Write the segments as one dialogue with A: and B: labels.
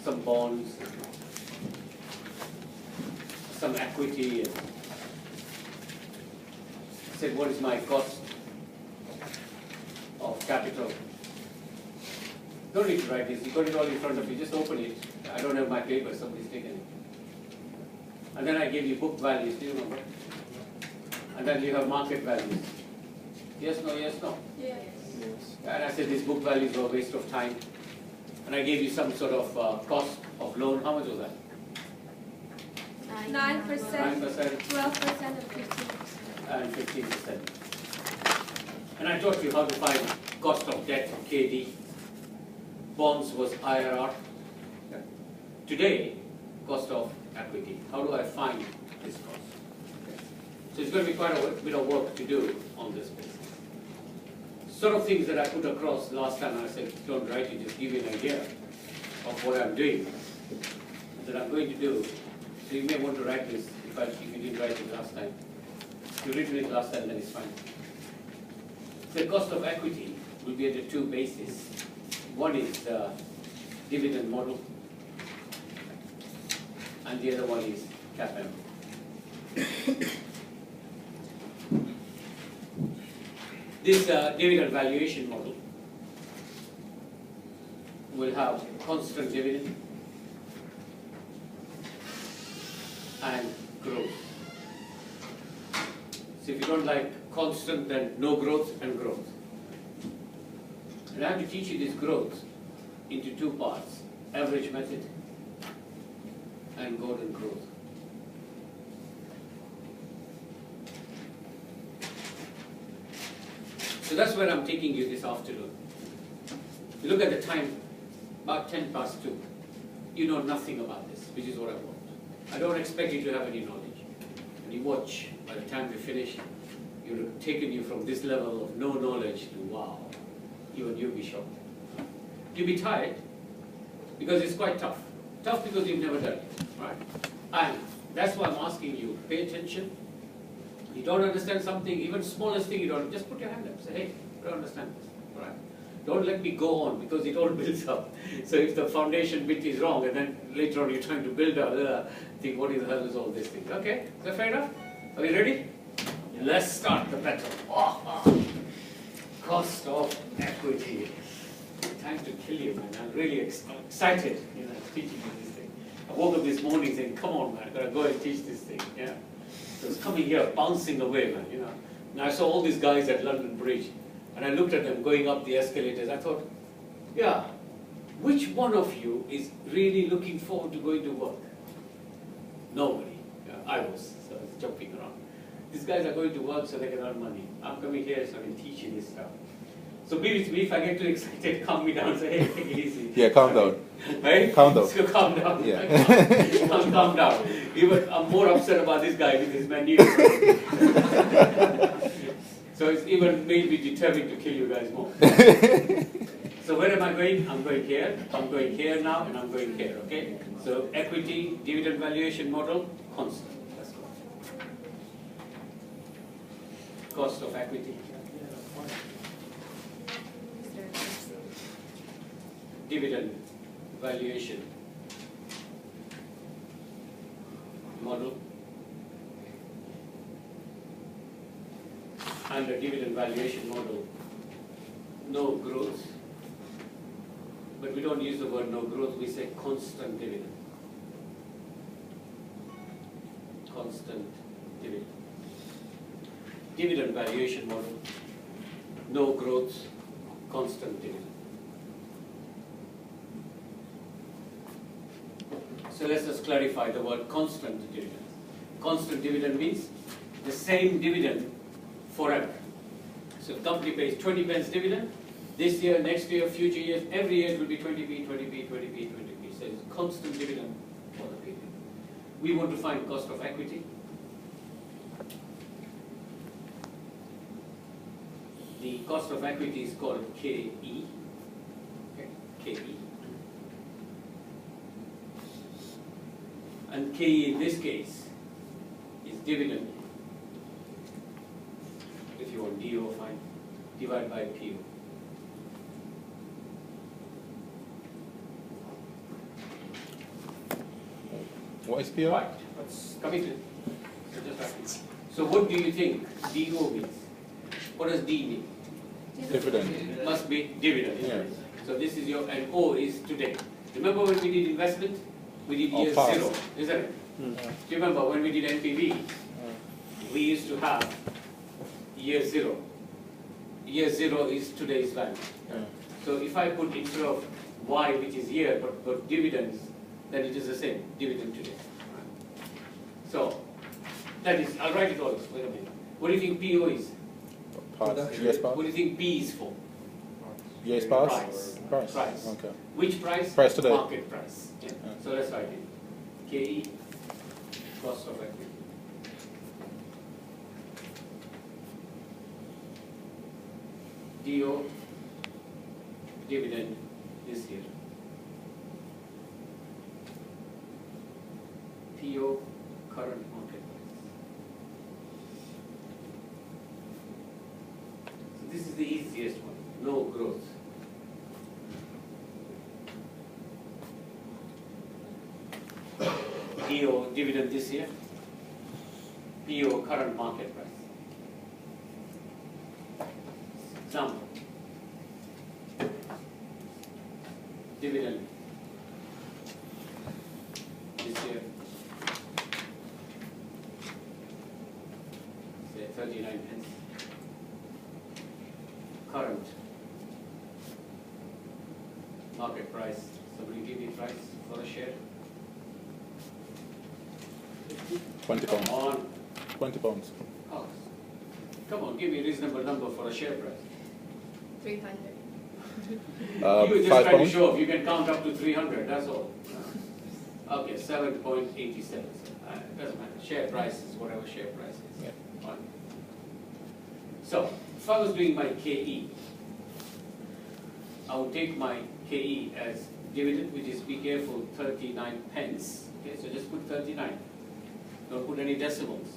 A: some bonds, some equity, and said, what is my cost of capital? Don't need to write this, you got it all in front of you, just open it. I don't have my paper, somebody's taken it. And then I gave you book values, do you remember? And then you have market values. Yes, no, yes, no?
B: Yes.
A: And I said these book values were a waste of time. And I gave you some sort of cost of loan. How much was that?
B: 9%,
A: 9%,
B: 12%, and 15%.
A: and 15%. And I taught you how to find cost of debt, KD. Bonds was IRR. Today, cost of equity. How do I find this cost? So it's going to be quite a bit of work to do on this basis. Sort of things that I put across last time, I said, don't write it, just give you an idea of what I'm doing, that I'm going to do. So you may want to write this, if you didn't write it last time. If you written it last time, then it's fine. The cost of equity will be at the two bases. One is the dividend model, and the other one is CAPM. This dividend valuation model will have constant dividend and growth. So if you don't like constant, then no growth and growth. And I have to teach you this growth into two parts, average method and Gordon growth. So that's where I'm taking you this afternoon. You look at the time, about 10 past 2. You know nothing about this, which is what I want. I don't expect you to have any knowledge. And you watch, by the time we finish, you've taken you from this level of no knowledge to wow. Even you'll be shocked. You'll be tired, because it's quite tough. Tough because you've never done it, right? And that's why I'm asking you, pay attention. You don't understand something, even smallest thing you don't, just put your hand up, say, hey, I don't understand this, right? Don't let me go on, because it all builds up. So if the foundation bit is wrong, and then later on you're trying to build up, think, what the hell is all this thing? Okay, is that fair enough? Are we ready? Yeah. Let's start the battle. Cost of equity. Time to kill you, man. I'm really excited, teaching you this thing. I woke up this morning saying, come on, man, I gotta go and teach this thing, yeah? So it's coming here, bouncing away, man, And I saw all these guys at London Bridge, and I looked at them going up the escalators. I thought, yeah, which one of you is really looking forward to going to work? Nobody. Yeah, I was, so I was jumping around. These guys are going to work so they can earn money. I'm coming here so I can teach you this stuff. So be with me. If I get too excited, calm me down. Say, hey, take it easy.
C: Yeah, calm down.
A: Right?
C: Calm down.
A: So calm down.
C: Yeah.
A: Calm down. Even I'm more upset about this guy with his menu. So it's even made me determined to kill you guys more. So where am I going? I'm going here. I'm going here now, and I'm going here. Okay. So equity, dividend valuation model, constant. Let's go. Cost of equity. Dividend valuation model, and the dividend valuation model, no growth, but we don't use the word no growth, we say constant dividend. Constant dividend. Dividend valuation model, no growth, constant dividend. So let's just clarify the word constant dividend. Constant dividend means the same dividend forever. So the company pays 20 pence dividend, this year, next year, future years, every year it will be 20p, 20p, 20p, 20p. So it's constant dividend for the period. We want to find cost of equity. The cost of equity is called KE. Okay. KE. And KE in this case is dividend, if you want DO, fine, divided by PO.
C: What is PO?
A: Right, committed. So just like this. So what do you think DO means? What does D mean?
C: Dividend.
A: Must be dividend, isn't it?
C: Yeah.
A: So this is your, and O is today. Remember when we did investment? We did
C: Oh,
A: year
C: past.
A: 0, isn't it? Do you remember when we did NPV? We used to have year 0. Year 0 is today's value. So if I put instead of Y, which is year, but dividends, then it is the same, dividend today. So that is, I'll write it all. Wait a minute. What do you think PO is?
C: Past. Yes,
A: What
C: past.
A: do you think P is for?
C: Yes, past.
A: Price.
C: Price.
A: Price.
C: Okay.
A: Which price?
C: Price today.
A: Market price. Yeah. So let's write it. KE, cost of equity. DO, dividend this year. PO, current market price. So this is the easiest one, no growth. DO, dividend this year. PO, current market price. Example. Dividend this year. Say 39 pence. Current market price. Somebody give me price for a share.
C: 20
A: Come
C: pounds.
A: on.
C: 20 pounds.
A: Oh, come on, give me a reasonable number for a share price.
B: 300.
A: You just
C: 5
A: try to
C: pounds.
A: show off, you can count up to 300, that's all. Okay, 7.87. Doesn't matter, share price is whatever share price is.
C: Yeah.
A: Fine. So, if I was doing my KE, I would take my KE as dividend, which is, be careful, 39 pence. Okay, so just put 39. Don't put any decimals.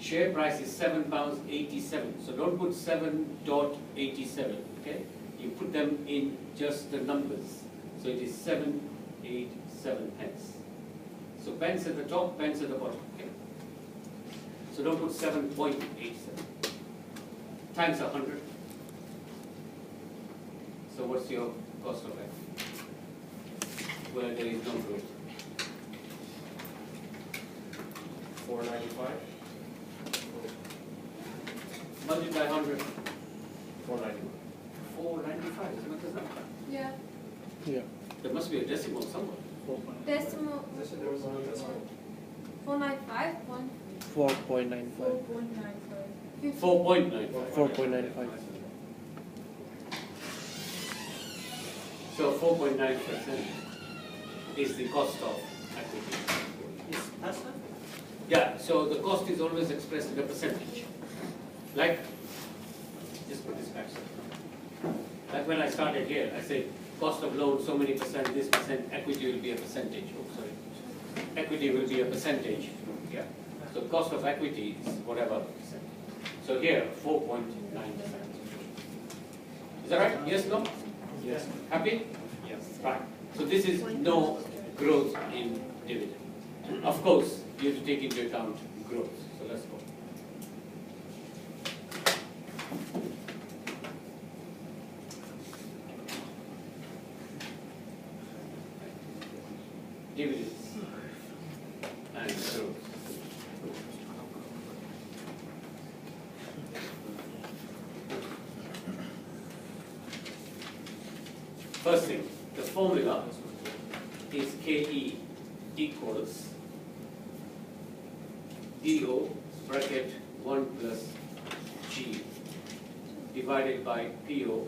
A: Share price is £7.87. So don't put 7.87. Okay? You put them in just the numbers. So it is 787 pence. So pence at the top, pence at the bottom. Okay? So don't put 7.87. Times 100. So what's your cost of equity? Where there is no growth.
D: 495.
A: Multiply 100.
D: 491.
A: 495, isn't it?
B: Yeah.
C: Yeah.
A: There must be a decimal somewhere.
B: Decimal.
D: There was no decimal.
B: 495.
E: 4.95.
A: 4.95.
E: 4.95.
A: So 4.9% is the cost of equity.
D: That's not.
A: Yeah, so the cost is always expressed in a percentage. Like, just put this back. Like when I started here, I said cost of loan so many percent, this percent, equity will be a percentage. Oh, sorry. Equity will be a percentage. Yeah. So cost of equity is whatever percent. So here, 4.9%. Is that right? Yes, no?
D: Yes.
A: Happy?
D: Yes.
A: Right. So this is no growth in dividend. Of course, you have to take into account growth. So let's go. Dividends and growth. First thing, the formula is KE equals DO bracket 1 plus G divided by PO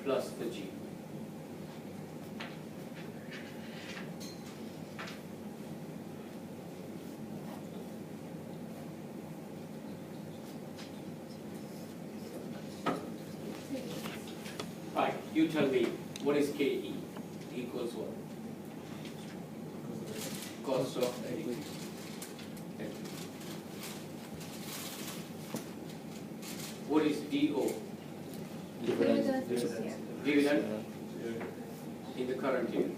A: plus the G. Right, you tell me, what is KE? Equals what? Cost of equity. What is DO?
B: Dividend this year.
A: Dividend in the current year,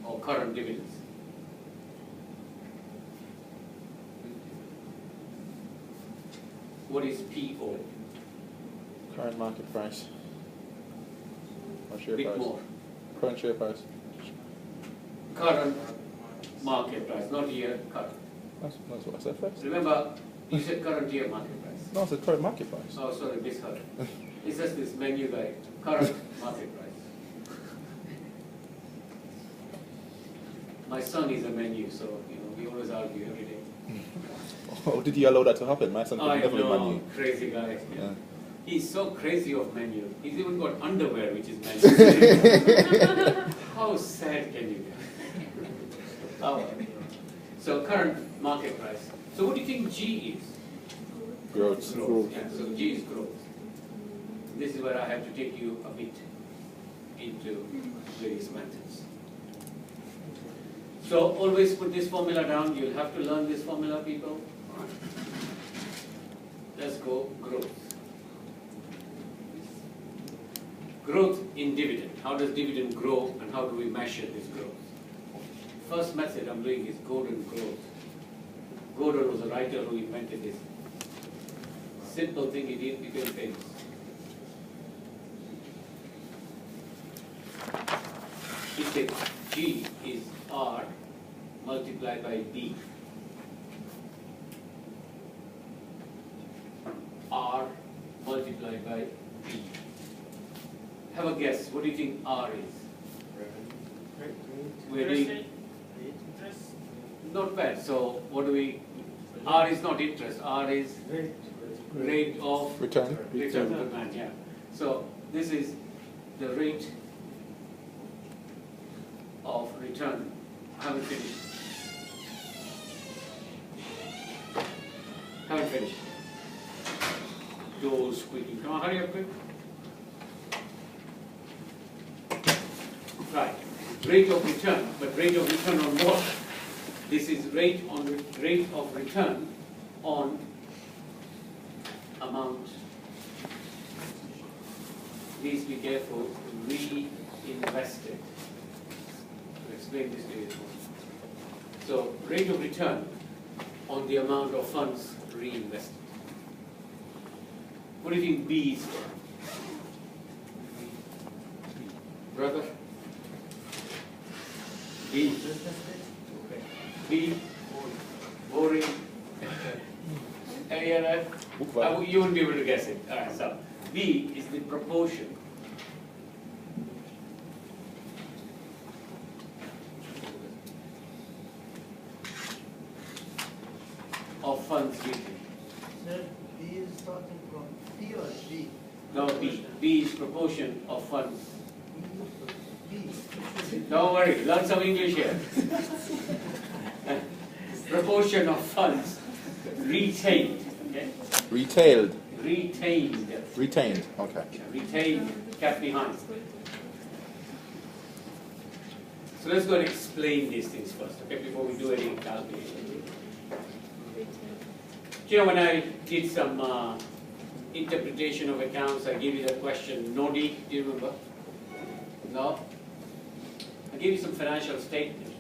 A: or current dividends. What is PO?
C: Current market price. Or share
A: Bit
C: price.
A: more.
C: Current share price.
A: Current market price, not year current.
C: That's what I said first.
A: Remember, you said current year market price.
C: No, I said current market price.
A: Oh, sorry, misheard. It's just this menu guy, current market price. My son is a menu, so we always argue every day.
C: Oh, did you allow that to happen? My son could
A: I
C: never
A: know,
C: menu.
A: crazy guy.
C: Yeah.
A: He's so crazy of menu. He's even got underwear which is menu. How sad can you get? Oh. So current market price. So what do you think G is?
C: Growth.
A: Yeah, so G is growth. This is where I have to take you a bit into various methods. So always put this formula down. You'll have to learn this formula, people. Let's go growth. Growth in dividend. How does dividend grow and how do we measure this growth? First method I'm doing is Gordon growth. Gordon was a writer who invented this simple thing he did, became famous. He said G is R multiplied by B. R multiplied by B. Have a guess. What do you think R is? We're doing not bad. So what do we? R is not interest. R is rate of
C: Return.
A: return to man. Yeah. So this is the rate of return. Haven't finished. Haven't finished. Doors squeaking. Come on, hurry up quick. Right. Rate of return, but rate of return on what? This is rate of return on amount. Please be careful. Reinvested. I'll explain this to you. So rate of return on the amount of funds reinvested. What do you think B is for? Brother? B. B. Boring. Any other? You wouldn't be able to guess it. Alright, so B is the proportion of funds retained.
F: Sir, B is starting from P or G?
A: No, B. B is proportion of funds.
F: B.
A: Don't worry, learn some English here. Proportion of funds retained. Okay?
C: Retailed.
A: Retained.
C: Retained. Okay.
A: Retained, kept behind. So let's go and explain these things first, okay, before we do any calculation. You know, when I did some interpretation of accounts, I gave you that question, NODI, do you remember? No? I gave you some financial statement.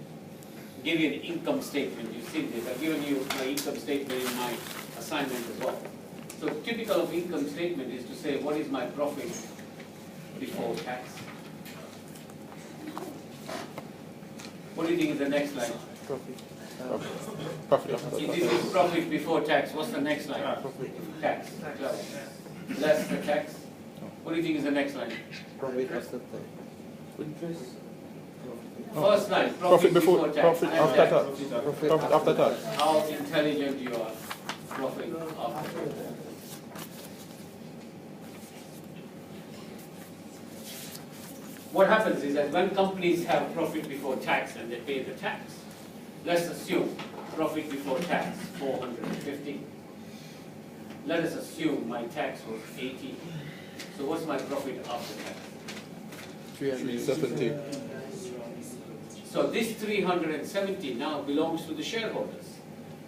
A: I gave you an income statement. You've seen this. I've given you my income statement in my assignment as well. So typical of income statement is to say, what is my profit before tax? What do you think is the next line?
E: Profit.
C: Profit after
A: If
C: tax.
A: this is profit before tax, what's the next line? Tax. Less the tax. What do you think is the next line?
E: Profit after tax.
A: First line,
C: Profit before,
A: tax.
C: profit
A: And
C: after
A: tax.
C: tax. Profit after tax.
A: How intelligent you are. Profit after tax. What happens is that when companies have profit before tax and they pay the tax, let's assume profit before tax 450. Let us assume my tax was 80. So what's my profit after tax?
C: 370.
A: So this 370 now belongs to the shareholders.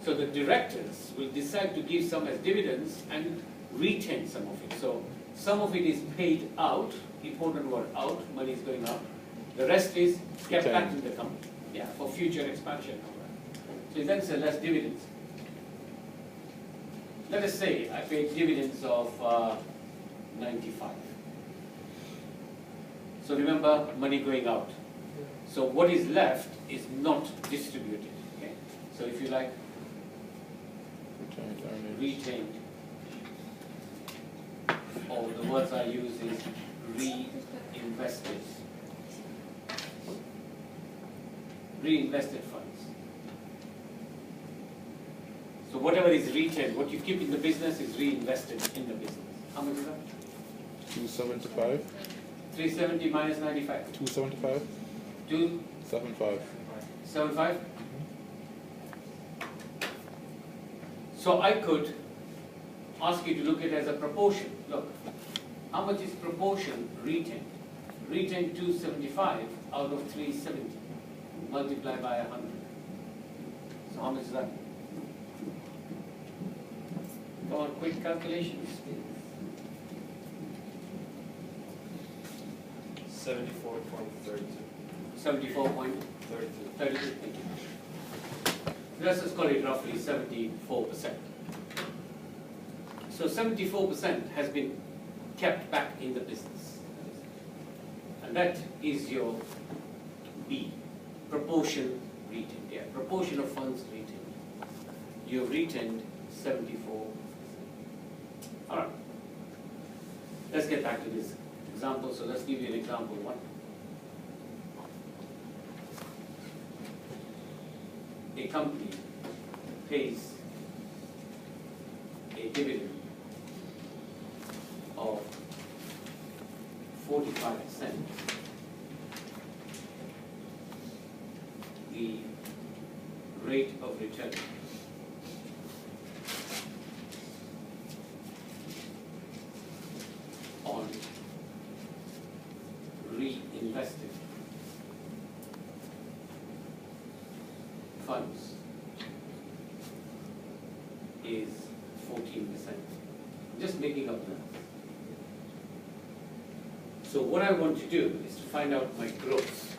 A: So the directors will decide to give some as dividends and retain some of it. So some of it is paid out, important word out, money is going out. The rest is kept back in the company, yeah, for future expansion. So then say less dividends. let us say I paid dividends of 95. So remember, money going out. So what is left is not distributed. Okay? So if you like,
C: Retained earnings.
A: retained, or the words I use is reinvested. Reinvested funds. So whatever is retained, what you keep in the business is reinvested in the business. How much is that?
C: 275.
A: 370 minus 95.
C: 275.
A: 275.
C: 75.
A: So I could ask you to look at it as a proportion. Look, how much is proportion retained? Retained 275 out of 370. Multiply by 100. So how much is that? Come on, quick calculations.
D: 74.32.
A: 74.32.
D: 32.
A: Thank you. Let's just call it roughly 74%. So 74% has been kept back in the business. And that is your B, proportion retained. Yeah, proportion of funds retained. You have retained 74%. All right. Let's get back to this example. So let's give you an example one. A company pays a dividend of 45 cents. The rate of return on reinvested funds is 14%. Just making up numbers. So what I want to do is to find out my growth.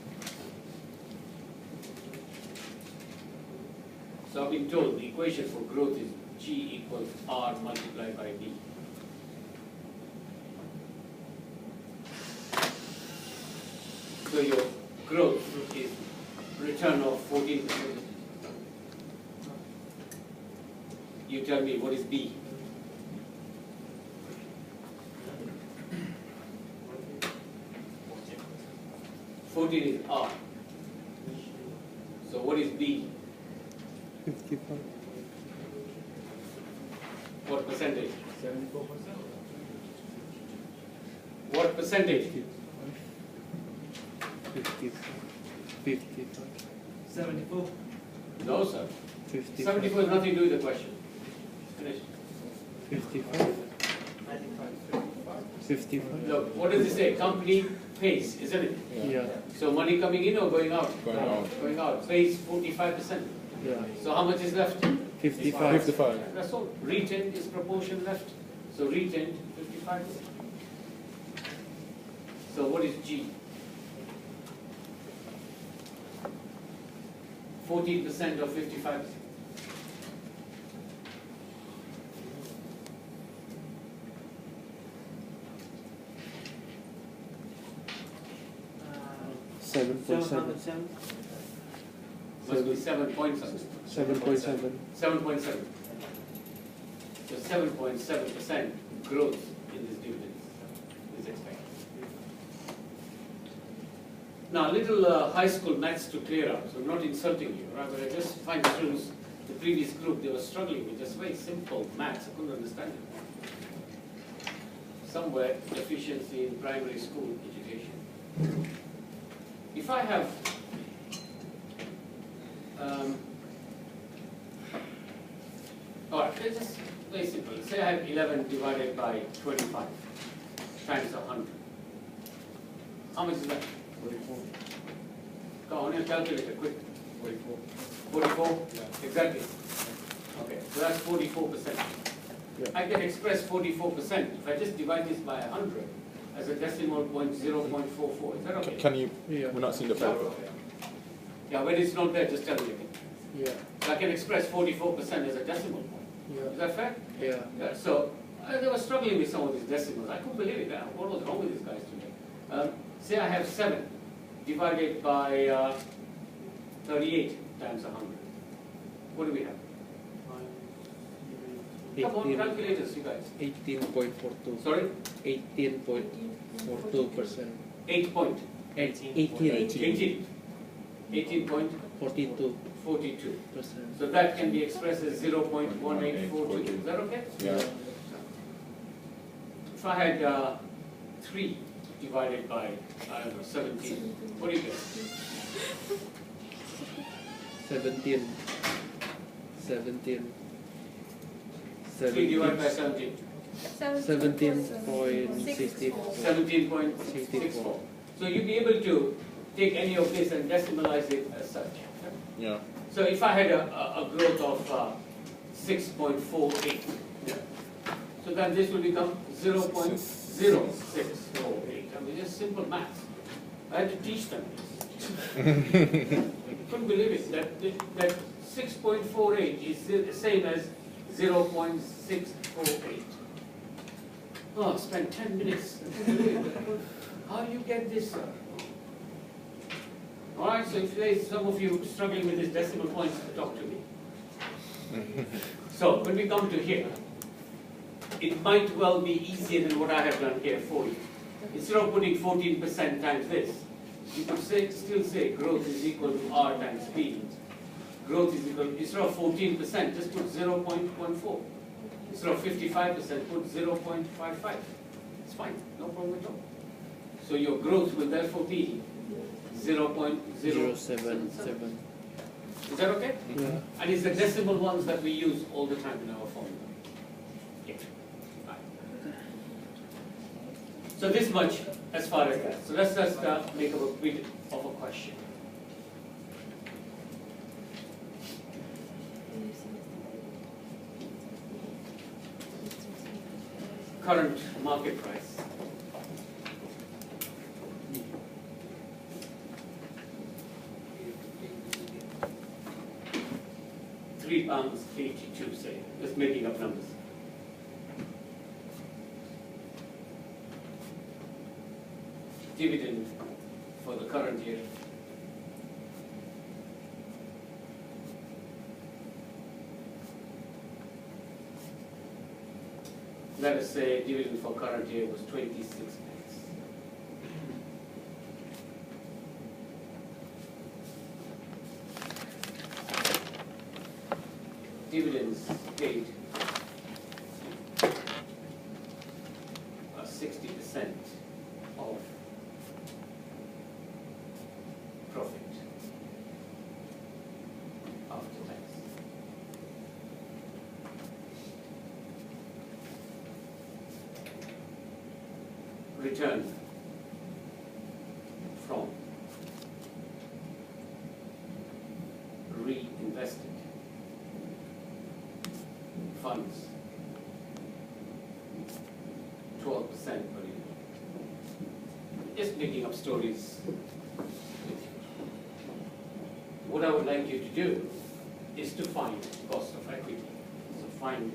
A: So I've been told the equation for growth is G equals R multiplied by B. So your growth is return of 14%. You tell me what is B? 14 is R. So what is B?
E: 55.
A: What percentage?
D: 74%.
A: What percentage?
E: 55.
F: 74.
A: No, sir.
E: 55.
A: 74 has nothing to do with the question. Finished.
E: 55. 55.
A: Look, what does it say? Company pays, isn't it?
E: Yeah.
A: So money coming in or going out?
C: Going out.
A: Going out. Pays 45%.
E: Yeah.
A: So how much is left?
E: 55.
C: 55.
A: That's all. Retained is proportion left. So retained 55%. So what is G? 14% of 55%.
F: Uh,
E: 7.7.
A: Must be 7 point something.
E: 7.7.
A: 7.7. So 7.7% growth in this dividend is expected. Now, a little high school maths to clear up, so I'm not insulting you, right? But I just find students, the previous group, they were struggling with just very simple maths. I couldn't understand it. Somewhere, deficiency in primary school education. If I have all right, it's just very simple. Say I have 11 divided by 25 times 100. How much is that?
D: 44.
A: Go on your calculator, quick.
D: 44.
A: 44?
D: Yeah.
A: Exactly. Okay, so that's 44%.
E: Yeah.
A: I can express 44% if I just divide this by 100 as a decimal point 0.44. Is that okay?
C: Can you?
E: Yeah.
C: We're not seeing the paper.
A: Yeah, when it's not there, just tell me again.
E: Yeah.
A: So I can express 44% as a decimal point. Is that fair?
E: Yeah.
A: Yeah, so they were struggling with some of these decimals. I couldn't believe it. What was wrong with these guys today? Say I have 7 divided by 38 times 100. What do we have? Come on, calculators, you guys.
E: 18.42.
A: Sorry?
E: 18.42%.
A: 8 point.
E: 18.
A: 18.42.
E: 42%.
A: So that can be expressed as 0.1842. Is that okay?
C: Yeah.
A: If I had 3 divided by, I don't know, 17, what do you get?
E: 17.
A: 3 divided by 17.
E: 17.64.
A: 17.64. So you'll be able to take any of this and decimalize it as such.
C: Yeah.
A: So if I had a growth of 6.48, so then this will become 0.0648. I mean, just simple maths. I had to teach them this. Couldn't believe it, that 6.48 is the same as 0.648. Oh, I spent 10 minutes. How do you get this, sir? All right, so if there's some of you struggling with these decimal points, talk to me. So when we come to here, it might well be easier than what I have done here for you. Instead of putting 14% times this, you could still say growth is equal to R times B. Growth is equal, instead of 14%, just put 0.14. Instead of 55%, put 0.55. It's fine, no problem at all. So your growth will therefore be 0.077. Is that okay?
E: Yeah.
A: And it's the decimal ones that we use all the time in our formula. Yeah. Right. So this much as far as that. So let's just make up a bit of a question. Current market price. £3.82, say, just making up numbers. Dividend for the current year. Let us say dividend for current year was 26 pence. Dividends paid are 60% of profit after tax. Return from reinvested funds, 12% per year. Just making up stories. What I would like you to do is to find cost of equity. So find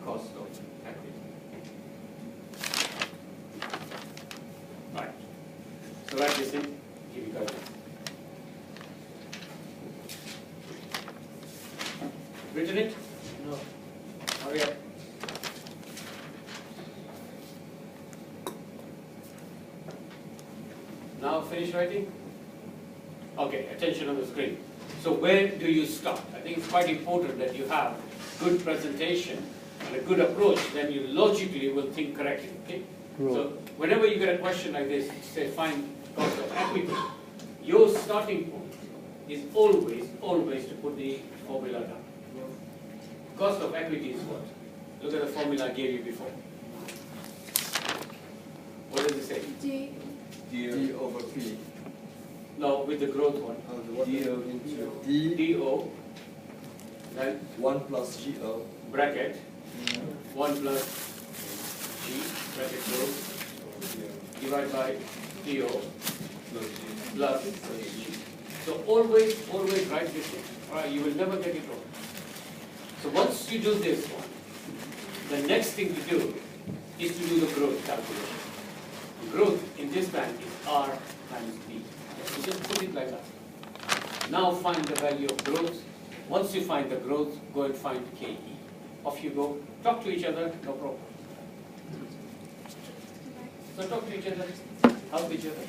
A: cost of equity. Right. So write this in, give you guys this. Written it?
E: No.
A: Hurry up. Now finish writing? Okay, attention on the screen. So where do you start? I think it's quite important that you have good presentation and a good approach, then you logically will think correctly, okay? So whenever you get a question like this, say find cost of equity, your starting point is always to put the formula down. Cost of equity is what? Look at the formula I gave you before. What does it say?
B: D.
G: D over P.
A: No, with the growth one.
G: D into D.
A: DO, then
G: 1 plus GO.
A: bracket, 1 plus G, bracket close, divided by DO plus G. So always write this in. All right, you will never get it wrong. So once you do this one, the next thing to do is to do the growth calculation. The growth in this band is R times B. You just put it like that. Now find the value of growth. Once you find the growth, go and find KE. Off you go. Talk to each other, no problem. So talk to each other, help each other.